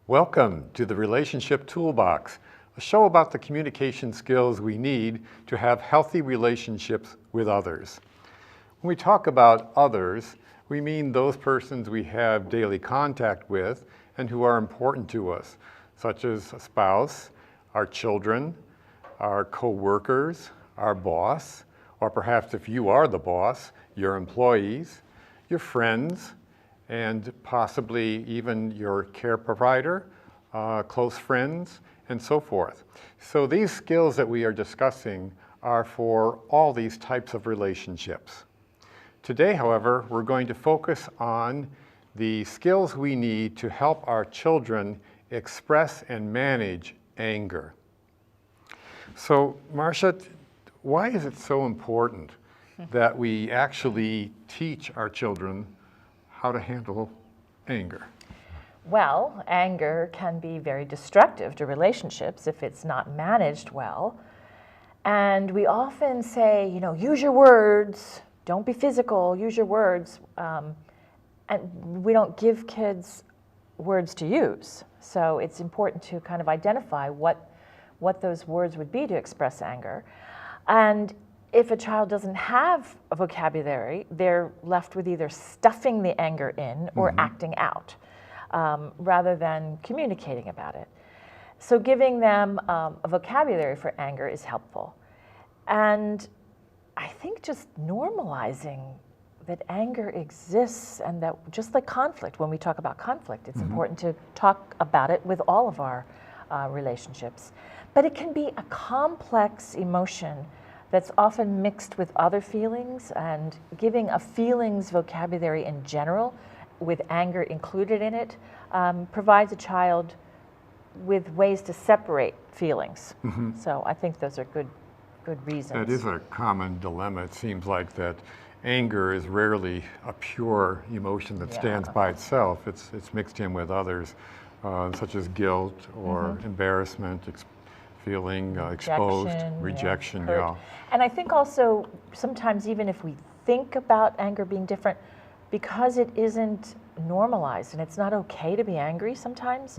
Welcome to the Relationship Toolbox, a show about the communication skills we need to have healthy relationships with others. When we talk about others, we mean those persons we have daily contact with and who are important to us, such as a spouse, our children, our co-workers, our boss, or perhaps if you are the boss, your employees, your friends, and possibly even your care provider, close friends, and so forth. So these skills that we are discussing are for all these types of relationships. Today, however, we're going to focus on the skills we need to help our children express and manage anger. So, Marsha, why is it so important that we actually teach our children how to handle anger? Well, anger can be very destructive to relationships if it's not managed well. And we often say, use your words, don't be physical, use your words. And we don't give kids words to use. So it's important to kind of identify what those words would be to express anger. And if a child doesn't have a vocabulary, they're left with either stuffing the anger in or acting out, rather than communicating about it. So giving them a vocabulary for anger is helpful. And I think just normalizing that anger exists and that just like conflict, when we talk about conflict, it's important to talk about it with all of our relationships. But it can be a complex emotion that's often mixed with other feelings, and giving a feelings vocabulary in general with anger included in it provides a child with ways to separate feelings. So I think those are good reasons. That is a common dilemma. It seems like that anger is rarely a pure emotion that stands by itself. It's mixed in with others, such as guilt or embarrassment, feeling exposed, rejection. Hurt. And I think also sometimes even if we think about anger being different, because it isn't normalized and it's not okay to be angry sometimes,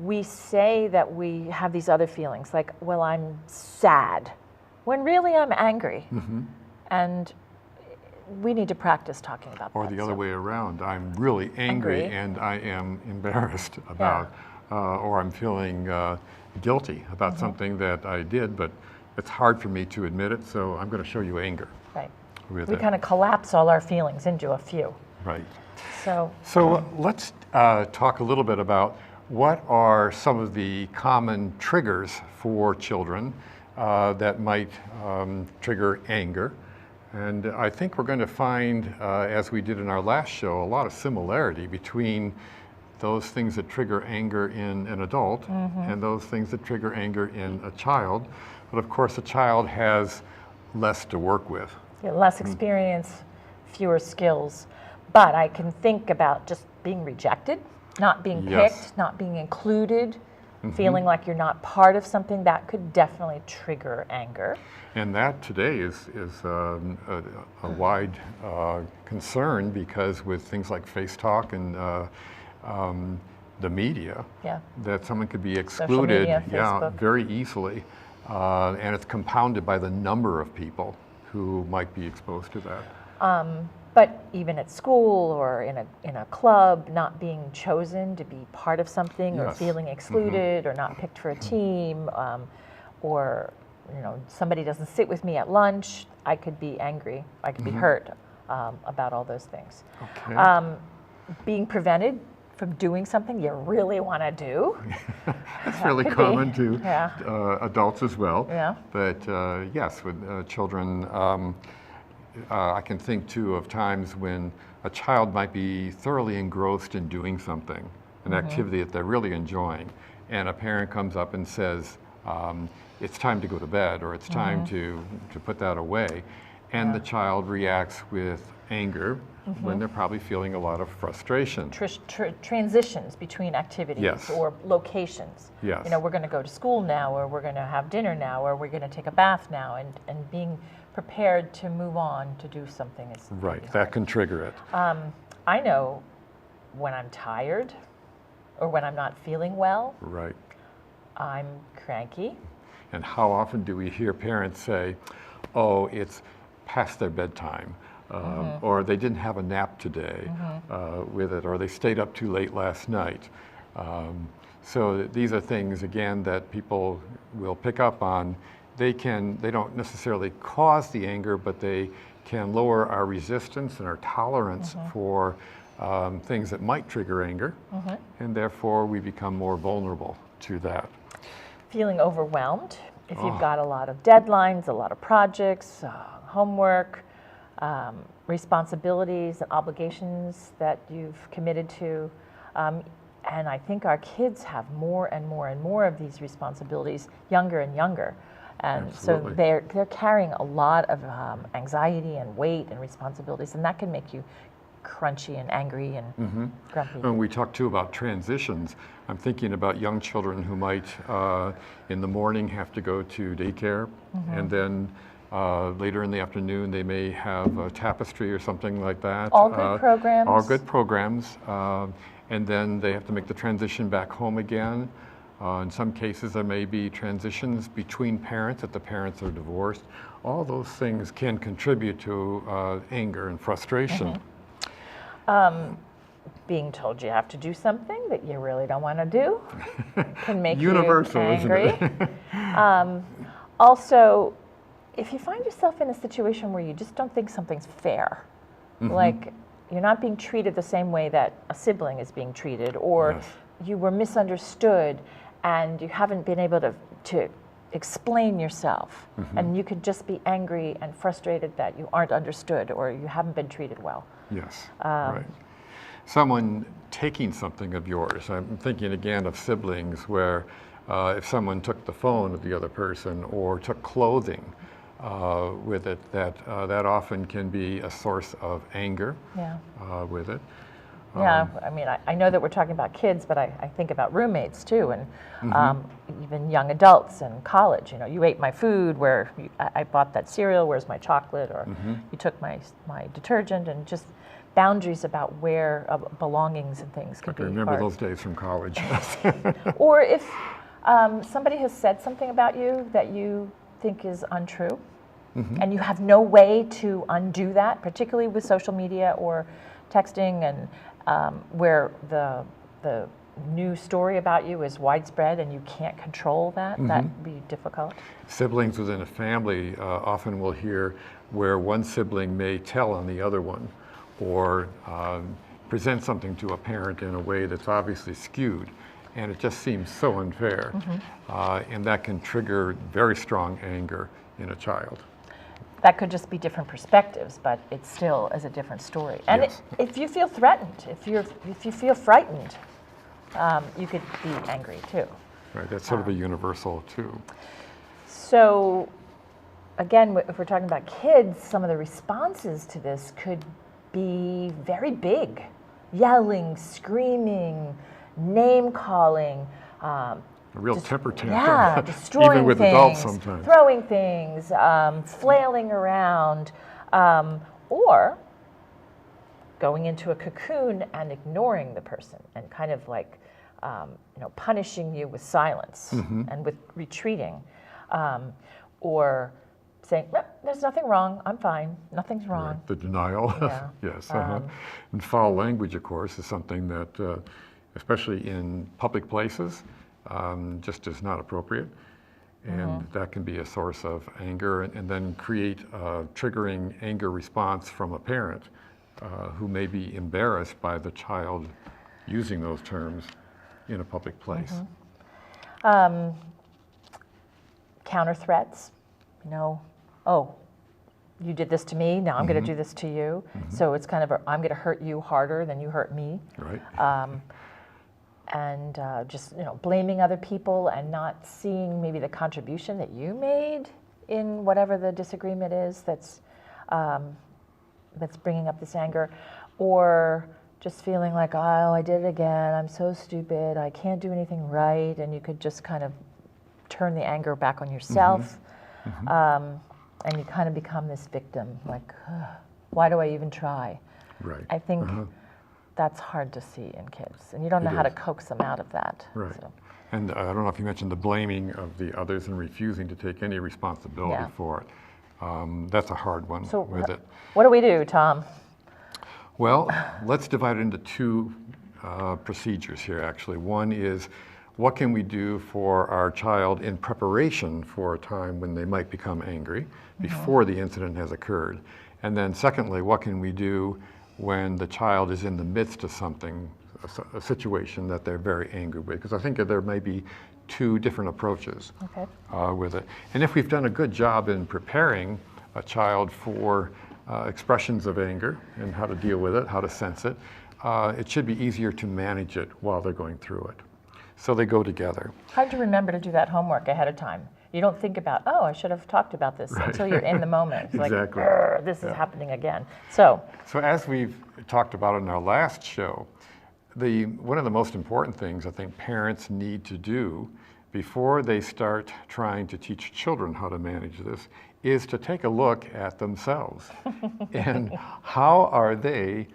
we say that we have these other feelings like, well, I'm sad, when really I'm angry. And we need to practice talking about that. Or the other way around, I'm really angry and I am embarrassed about, or I'm feeling guilty about something that I did, but it's hard for me to admit it, so I'm going to show you anger. Right. We kind of collapse all our feelings into a few. Right. So let's talk a little bit about what are some of the common triggers for children that might trigger anger. And I think we're going to find, as we did in our last show, a lot of similarity between those things that trigger anger in an adult and those things that trigger anger in a child. But of course, a child has less to work with. Less experience, fewer skills. But I can think about just being rejected, not being picked, not being included, feeling like you're not part of something. That could definitely trigger anger. And that today is a wide concern, because with things like Face Talk and the media, that someone could be excluded very easily. And it's compounded by the number of people who might be exposed to that. But even at school or in a club, not being chosen to be part of something, or feeling excluded, or not picked for a team, or somebody doesn't sit with me at lunch, I could be angry, I could be hurt about all those things. Okay. Being prevented from doing something you really want to do. That's fairly common to adults as well. But yes, with children, I can think too of times when a child might be thoroughly engrossed in doing something, an activity that they're really enjoying, and a parent comes up and says, it's time to go to bed, or it's time to put that away. And the child reacts with anger when they're probably feeling a lot of frustration. Transitions between activities or locations. Yes. We're going to go to school now, or we're going to have dinner now, or we're going to take a bath now, and being prepared to move on to do something is right. That can trigger it. I know when I'm tired, or when I'm not feeling well, Right. I'm cranky. And how often do we hear parents say, oh, it's past their bedtime, or they didn't have a nap today with it, or they stayed up too late last night. So these are things, again, that people will pick up on. They don't necessarily cause the anger, but they can lower our resistance and our tolerance for things that might trigger anger, and therefore we become more vulnerable to that. Feeling overwhelmed if you've got a lot of deadlines, a lot of projects, homework, responsibilities and obligations that you've committed to. And I think our kids have more and more and more of these responsibilities, younger and younger. And Absolutely. so they're carrying a lot of anxiety and weight and responsibilities, and that can make you crunchy and angry and grumpy. When we talk too about transitions, I'm thinking about young children who might in the morning have to go to daycare, and then later in the afternoon they may have a tapestry or something like that. All good programs. All good programs. And then they have to make the transition back home again. In some cases there may be transitions between parents if the parents are divorced. All those things can contribute to anger and frustration. Being told you have to do something that you really don't want to do can make Universal, you angry. isn't it? Also, if you find yourself in a situation where you just don't think something's fair, like you're not being treated the same way that a sibling is being treated, or Yes. you were misunderstood and you haven't been able to explain yourself, and you could just be angry and frustrated that you aren't understood or you haven't been treated well. Yes, right. Someone taking something of yours. I'm thinking again of siblings where if someone took the phone of the other person or took clothing with it, that often can be a source of anger with it. Yeah, I mean, I know that we're talking about kids, but I think about roommates too, and even young adults in college. You know, you ate my food, I bought that cereal, where's my chocolate, or you took my detergent, and just boundaries about where belongings and things could I be remember hard. those days from college. Or if somebody has said something about you that you think is untrue, and you have no way to undo that, particularly with social media or texting, and where the news story about you is widespread and you can't control that, that'd be difficult. Siblings within a family often will hear where one sibling may tell on the other one, or present something to a parent in a way that's obviously skewed, and it just seems so unfair. And that can trigger very strong anger in a child. That could just be different perspectives, but it still is a different story. And Yes. if you feel threatened, if you feel frightened, you could be angry too. Right, that's sort of a universal too. So again, if we're talking about kids, some of the responses to this could be very big. Yelling, screaming, name calling, A real temper tantrum. yeah, destroying even with things, adults sometimes. throwing things, flailing around, or going into a cocoon and ignoring the person and kind of like punishing you with silence and with retreating, or saying, there's nothing wrong, I'm fine, nothing's wrong. Right, the denial. Yeah. Yes. And foul language, of course, is something that, especially in public places, just is not appropriate. And that can be a source of anger, and then create a triggering anger response from a parent who may be embarrassed by the child using those terms in a public place. Counter threats, oh, you did this to me, now I'm going to do this to you. So it's kind of I'm going to hurt you harder than you hurt me. Right. And just blaming other people and not seeing maybe the contribution that you made in whatever the disagreement is that's bringing up this anger, or just feeling like, oh, I did it again, I'm so stupid, I can't do anything right, and you could just kind of turn the anger back on yourself, and you kind of become this victim, like, why do I even try? Right. I think that's hard to see in kids, and you don't know It how to is. coax them out of that. Right. So, And I don't know if you mentioned the blaming of the others and refusing to take any responsibility Yeah. for it. That's a hard one so with it. what do we do, Tom? Well, let's divide it into two procedures here, actually. One is, what can we do for our child in preparation for a time when they might become angry before the incident has occurred? And then secondly, what can we do when the child is in the midst of something, a situation that they're very angry with? Because I think that there may be two different approaches with it. And if we've done a good job in preparing a child for expressions of anger and how to deal with it, how to sense it, it should be easier to manage it while they're going through it. So they go together. Hard to remember to do that homework ahead of time. You don't think about, oh, I should have talked about this until you're in the moment. It's Exactly. like, this is happening again. So as we've talked about in our last show, one of the most important things I think parents need to do before they start trying to teach children how to manage this is to take a look at themselves. And how are they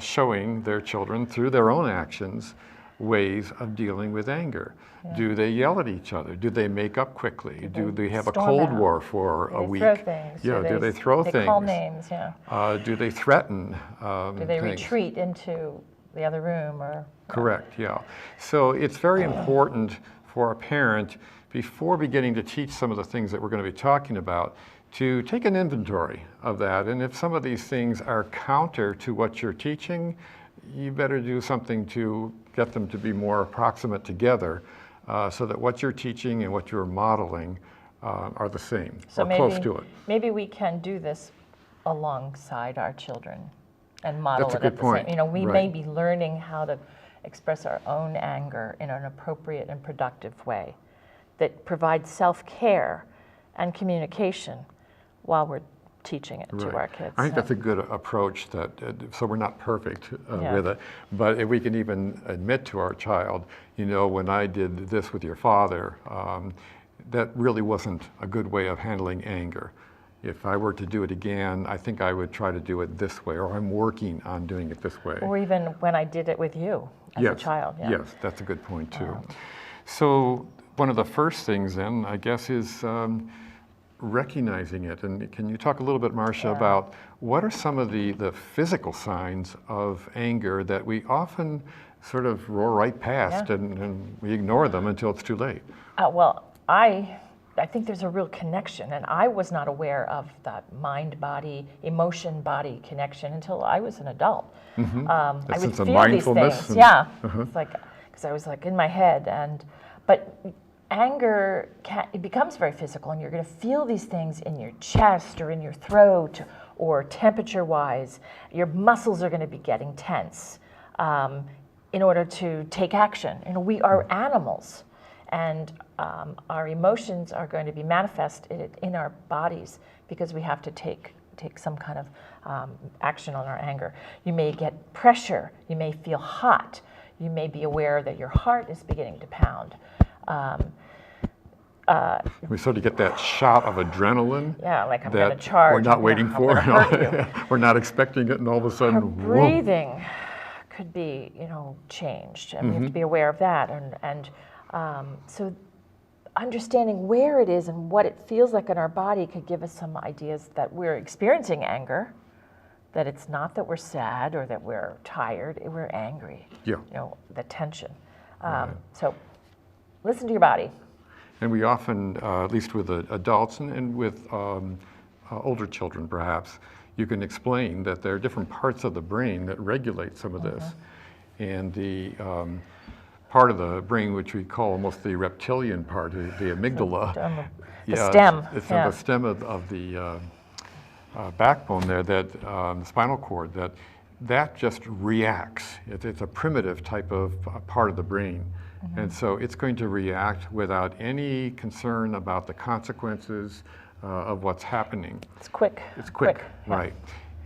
showing their children through their own actions ways of dealing with anger? Do they yell at each other? Do they make up quickly? Do they have a storm Cold out? War for a week? Throw things? Yeah, do they throw they things? call names, yeah. Do they threaten Do they things? retreat into the other room or? Correct, yeah. So it's very important for a parent, before beginning to teach some of the things that we're going to be talking about, to take an inventory of that. And if some of these things are counter to what you're teaching, you better do something to get them to be more approximate together, so that what you're teaching and what you're modeling are the same, So or close to it. Maybe we can do this alongside our children and model That's a it good at point. the same. We may Right. be learning how to express our own anger in an appropriate and productive way that provides self-care and communication while we're teaching it to our kids. I think that's a good approach, that so we're not perfect Yeah. with it, but if we can even admit to our child, when I did this with your father, that really wasn't a good way of handling anger. If I were to do it again, I think I would try to do it this way, or I'm working on doing it this way. Or even when I did it with you as a child. Yeah. Yes, that's a good point too. So one of the first things then, I guess, is recognizing it. And can you talk a little bit, Marsha, about what are some of the physical signs of anger that we often sort of roar right past and we ignore them until it's too late? Well, I think there's a real connection, and I was not aware of that mind-body, emotion-body connection until I was an adult. I would sense of feel these mindfulness things. and- Yeah, it's like, because I was like in my head, but anger it becomes very physical, and you're going to feel these things in your chest or in your throat, or temperature-wise. Your muscles are going to be getting tense in order to take action. We are animals, and our emotions are going to be manifested in our bodies because we have to take some kind of action on our anger. You may get pressure, you may feel hot, you may be aware that your heart is beginning to pound. We sort of get that shot of adrenaline. Yeah, like I'm that going to charge. we're not waiting I'm for. gonna hurt you. We're not expecting it, and all of a sudden, Our whoom. breathing could be, changed, and we have to be aware of that. And so understanding where it is and what it feels like in our body could give us some ideas that we're experiencing anger, that it's not that we're sad or that we're tired, we're angry. Yeah. The tension. So listen to your body. And we often, at least with adults and with older children perhaps, you can explain that there are different parts of the brain that regulate some of this. And the part of the brain which we call almost the reptilian part, the amygdala. The stem. It's on the stem of the backbone there, that the spinal cord, that just reacts. It's a primitive type of part of the brain. And so it's going to react without any concern about the consequences of what's happening. It's quick. It's quick, yeah. right.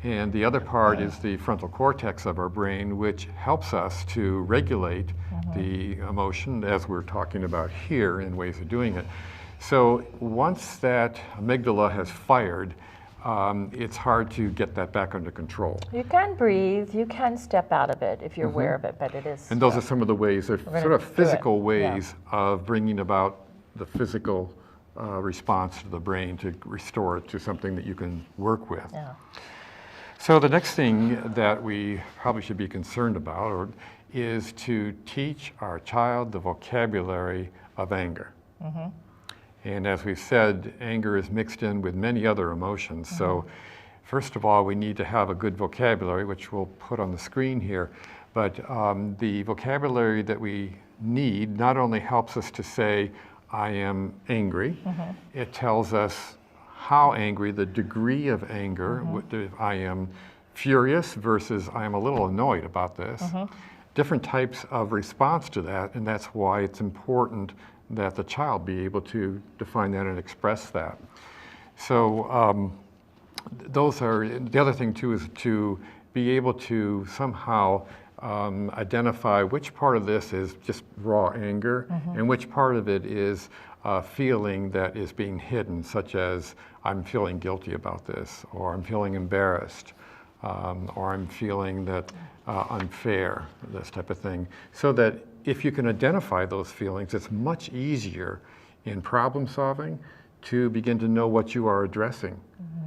And the other part is the frontal cortex of our brain, which helps us to regulate the emotion, as we're talking about here, in ways of doing it. So once that amygdala has fired, it's hard to get that back under control. You can breathe, you can step out of it if you're aware of it, but it is. And those are some of the ways, they're sort of physical ways Yeah. of bringing about the physical response to the brain to restore it to something that you can work with. Yeah. So the next thing that we probably should be concerned about is to teach our child the vocabulary of anger. And as we've said, anger is mixed in with many other emotions. So first of all, we need to have a good vocabulary, which we'll put on the screen here. But the vocabulary that we need not only helps us to say, I am angry, it tells us how angry, the degree of anger, if I am furious versus I am a little annoyed about this. Different types of response to that, and that's why it's important that the child be able to define that and express that. So those are, the other thing too is to be able to somehow identify which part of this is just raw anger and which part of it is a feeling that is being hidden, such as I'm feeling guilty about this, or I'm feeling embarrassed, or I'm feeling that unfair, this type of thing. So that if you can identify those feelings, it's much easier in problem solving to begin to know what you are addressing.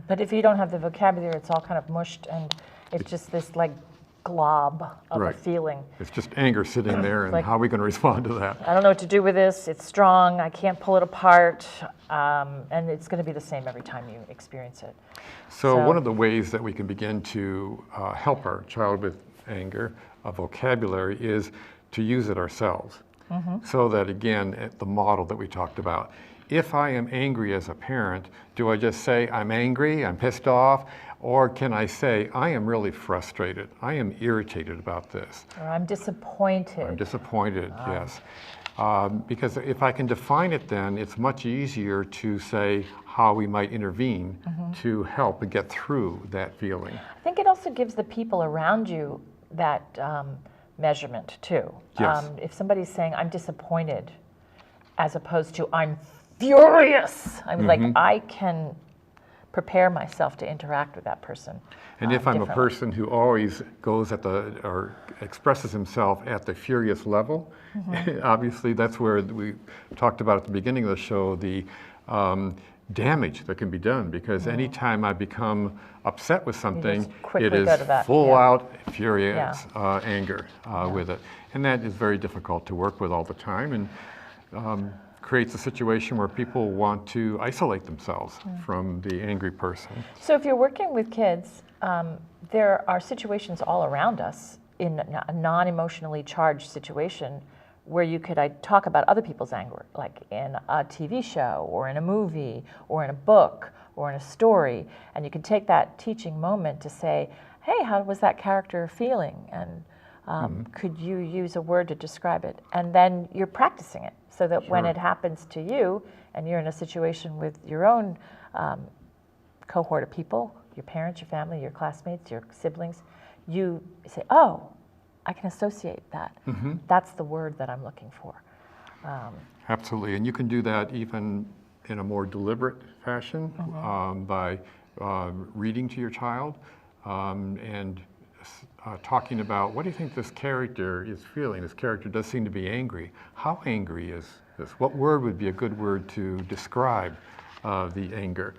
But if you don't have the vocabulary, it's all kind of mushed and it's just this like glob of a feeling. It's just anger sitting there, and Like, how are we going to respond to that? I don't know what to do with this, it's strong, I can't pull it apart, and it's going to be the same every time you experience it. So one of the ways that we can begin to help our child with anger, a vocabulary, is to use it ourselves. So that, again, the model that we talked about. If I am angry as a parent, do I just say, I'm angry, I'm pissed off? Or can I say, I am really frustrated, I am irritated about this? Or I'm disappointed. I'm disappointed, yes. Because if I can define it, then it's much easier to say how we might intervene to help and get through that feeling. I think it also gives the people around you that measurement too. Yes. If somebody's saying, I'm disappointed, as opposed to, I'm furious, I'm like, I can prepare myself to interact with that person. And if I'm a differently. person who always goes at the, or expresses himself at the furious level, obviously that's where we talked about at the beginning of the show, the damage that can be done, because anytime I become upset with something, quickly it is go to that, full yeah. out furious anger with it. And that is very difficult to work with all the time, and creates a situation where people want to isolate themselves from the angry person. So if you're working with kids, there are situations all around us in a non-emotionally charged situation where you could talk about other people's anger, like in a TV show or in a movie or in a book or in a story, and you could take that teaching moment to say, hey, how was that character feeling? And could you use a word to describe it? And then you're practicing it so that when it happens to you and you're in a situation with your own cohort of people, your parents, your family, your classmates, your siblings, you say, oh, I can associate that. That's the word that I'm looking for. Absolutely, and you can do that even in a more deliberate fashion by reading to your child and talking about, what do you think this character is feeling? This character does seem to be angry. How angry is this? What word would be a good word to describe the anger?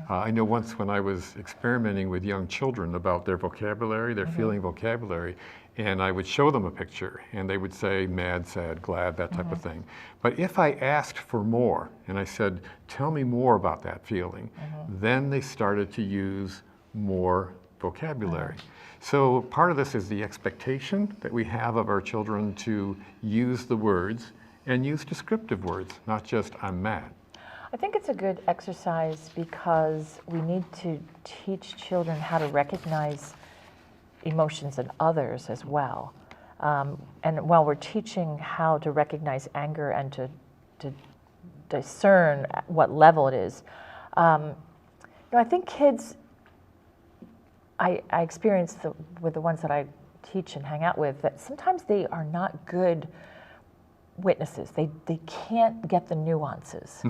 I know once when I was experimenting with young children about their vocabulary, their feeling vocabulary, and I would show them a picture, and they would say mad, sad, glad, that type of thing. But if I asked for more, and I said, tell me more about that feeling, then they started to use more vocabulary. So part of this is the expectation that we have of our children to use the words and use descriptive words, not just I'm mad. I think it's a good exercise because we need to teach children how to recognize emotions in others as well. And while we're teaching how to recognize anger and to discern at what level it is, I think kids, I experience with the ones that I teach and hang out with, that sometimes they are not good witnesses. They can't get the nuances.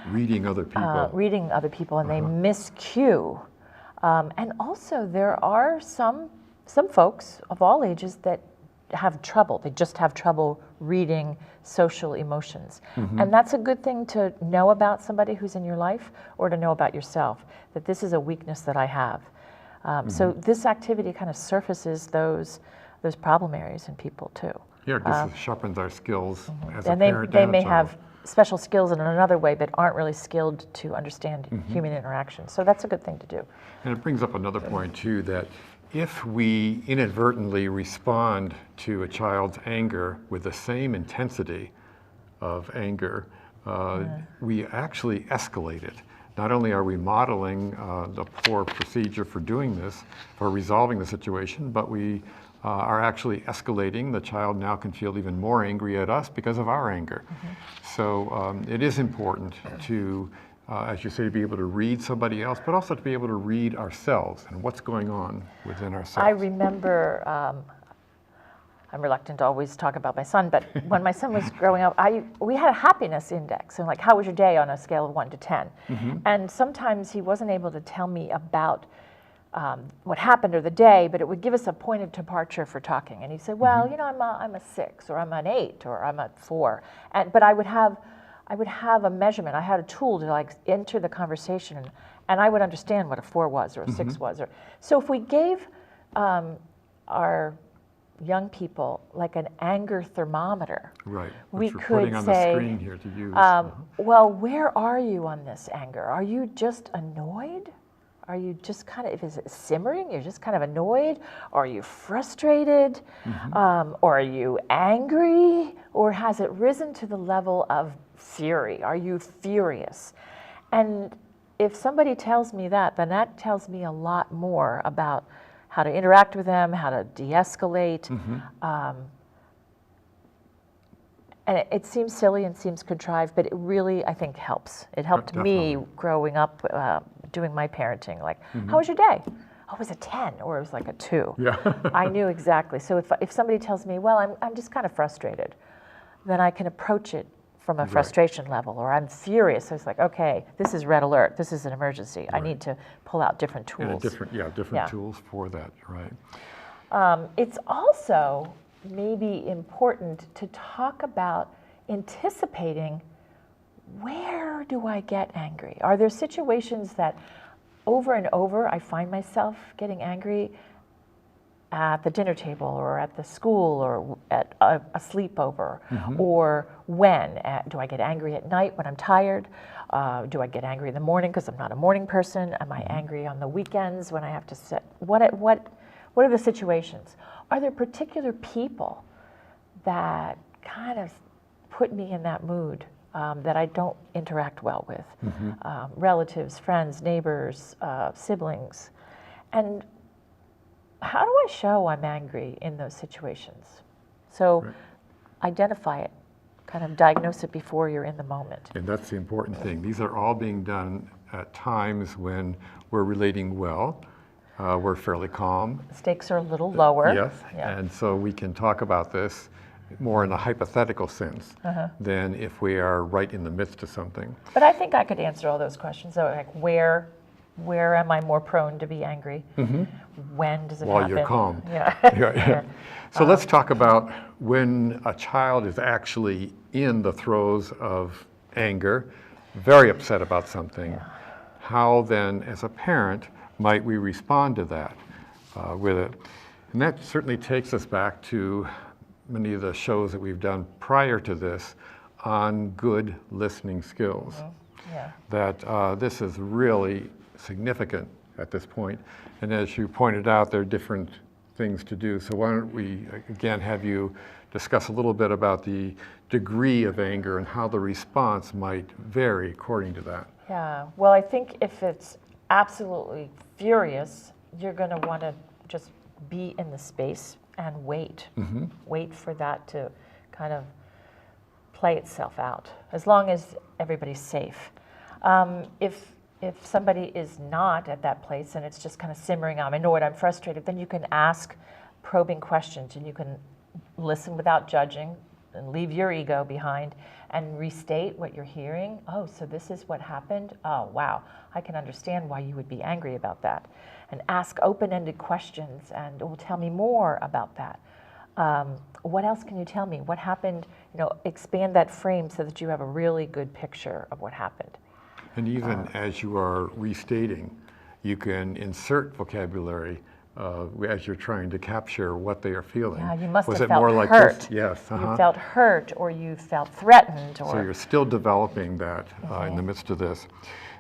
Reading other people. Reading other people, and they miscue And also there are some folks of all ages that have trouble. They just have trouble reading social emotions. And that's a good thing to know about somebody who's in your life, or to know about yourself, that this is a weakness that I have. So this activity kind of surfaces those problem areas in people too. Yeah, because it sharpens our skills as And a parent they and a may child. have special skills in another way, but aren't really skilled to understand human interaction. So that's a good thing to do. And it brings up another point too, that if we inadvertently respond to a child's anger with the same intensity of anger, we actually escalate it. Not only are we modeling the poor procedure for doing this, for resolving the situation, but we are actually escalating. The child now can feel even more angry at us because of our anger. So it is important to, as you say, to be able to read somebody else, but also to be able to read ourselves and what's going on within ourselves. I remember, I'm reluctant to always talk about my son, but when my son was growing up, we had a happiness index, and like, how was your day on a scale of 1 to 10? And sometimes he wasn't able to tell me about what happened or the day, but it would give us a point of departure for talking. And he'd say, well, you know, I'm a 6, or I'm an 8, or I'm a 4. But I would have a measurement. I had a tool to like enter the conversation, and I would understand what a 4 was or a 6 was. So if we gave our young people like an anger thermometer, Right, we which we're could putting on the say, screen here to use. well, where are you on this anger? Are you just annoyed? Are you just kind of, is it simmering? You're just kind of annoyed? Are you frustrated? Or are you angry? Or has it risen to the level of fury? Are you furious? And if somebody tells me that, then that tells me a lot more about how to interact with them, how to de-escalate. And it seems silly and seems contrived, but it really, I think, helps. It helped me growing up, doing my parenting. Like, how was your day? Oh, it was a 10, or it was like a 2. Yeah. I knew exactly. So if somebody tells me, well, I'm just kind of frustrated, then I can approach it from a frustration level, or I'm furious. So it's like, okay, this is red alert. This is an emergency. I need to pull out different tools. And different tools for that, right? It's also maybe important to talk about anticipating, where do I get angry? Are there situations that over and over I find myself getting angry at the dinner table, or at the school, or at a sleepover? Or when? Do I get angry at night when I'm tired? Do I get angry in the morning because I'm not a morning person? Am I angry on the weekends when I have to sit? What are the situations? Are there particular people that kind of put me in that mood that I don't interact well with? Relatives, friends, neighbors, siblings. And how do I show I'm angry in those situations? So identify it, kind of diagnose it before you're in the moment. And that's the important thing. These are all being done at times when we're relating well. We're fairly calm. The stakes are a little lower. Yes, and so we can talk about this more in a hypothetical sense than if we are right in the midst of something. But I think I could answer all those questions. So like, where am I more prone to be angry? When does it While happen? you're calm. Yeah. So let's talk about when a child is actually in the throes of anger, very upset about something. How then, as a parent, might we respond to that with it? And that certainly takes us back to many of the shows that we've done prior to this on good listening skills. That this is really significant at this point. And as you pointed out, there are different things to do. So why don't we, again, have you discuss a little bit about the degree of anger and how the response might vary according to that. Yeah, well, I think if it's absolutely furious, you're going to want to just be in the space and wait. Wait for that to kind of play itself out, as long as everybody's safe. If somebody is not at that place and it's just kind of simmering, I'm annoyed, I'm frustrated, then you can ask probing questions, and you can listen without judging and leave your ego behind and restate what you're hearing. Oh, so this is what happened? Oh, wow, I can understand why you would be angry about that. And ask open-ended questions and, well, tell me more about that. What else can you tell me? What happened? Expand that frame so that you have a really good picture of what happened. And even as you are restating, you can insert vocabulary as you're trying to capture what they are feeling. Yeah, you must Was have it more felt like hurt. this? Yes. You felt hurt, or you felt threatened, or So you're still developing that in the midst of this.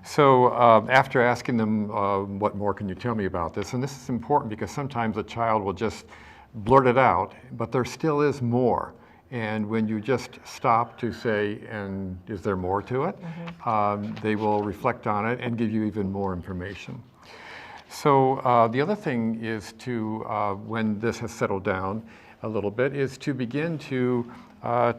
So after asking them, what more can you tell me about this? And this is important because sometimes a child will just blurt it out, but there still is more. And when you just stop to say, and is there more to it? They will reflect on it and give you even more information. So the other thing is to, when this has settled down a little bit, is to begin to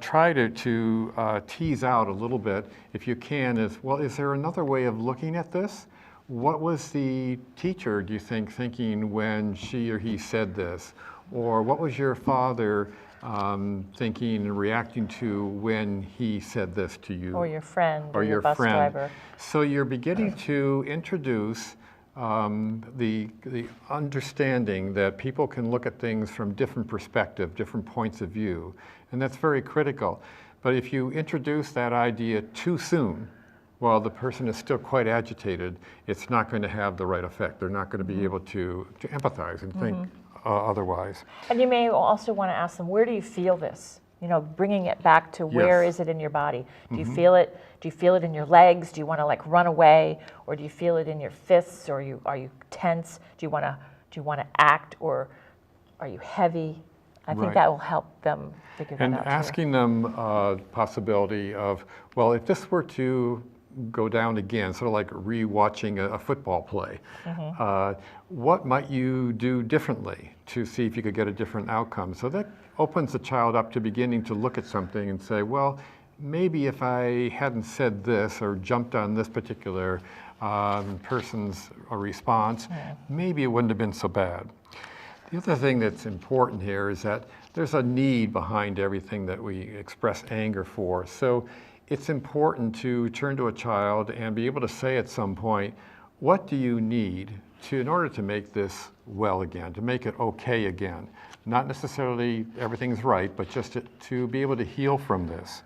try to tease out a little bit, if you can, is there another way of looking at this? What was the teacher, do you think, thinking when she or he said this? Or what was your father thinking and reacting to when he said this to you? Or your friend, or your bus driver. So you're beginning to introduce the understanding that people can look at things from different perspectives, different points of view, and that's very critical. But if you introduce that idea too soon, while the person is still quite agitated, it's not going to have the right effect. They're not going to be able to empathize and think otherwise. And you may also want to ask them, where do you feel this? Bringing it back to where is it in your body? Do you feel it? Do you feel it in your legs? Do you want to run away, or do you feel it in your fists? Or are you tense? Do you want to act, or are you heavy? I think that will help them figure that out. And asking them possibility of, well, if this were to go down again, sort of like re-watching a football play, what might you do differently to see if you could get a different outcome? So that opens the child up to beginning to look at something and say, well, maybe if I hadn't said this or jumped on this particular person's response, maybe it wouldn't have been so bad. The other thing that's important here is that there's a need behind everything that we express anger for. So it's important to turn to a child and be able to say at some point, what do you need in order to make this well again, to make it okay again? Not necessarily everything's right, but just to be able to heal from this.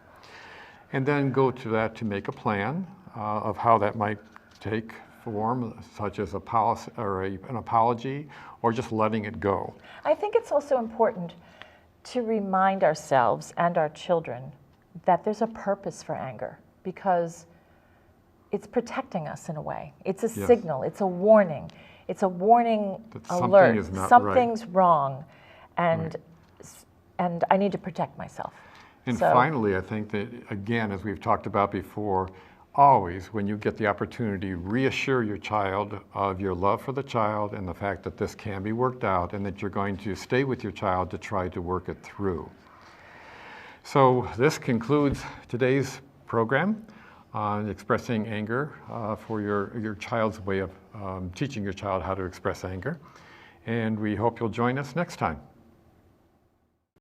And then go to that to make a plan of how that might take form, such as a policy or an apology, or just letting it go. I think it's also important to remind ourselves and our children that there's a purpose for anger, because it's protecting us in a way. It's a signal, it's a warning. It's a warning alert. Something's wrong, and I need to protect myself. And finally, I think that, again, as we've talked about before, always, when you get the opportunity, reassure your child of your love for the child and the fact that this can be worked out and that you're going to stay with your child to try to work it through. So this concludes today's program on expressing anger for your child's way of teaching your child how to express anger. And we hope you'll join us next time.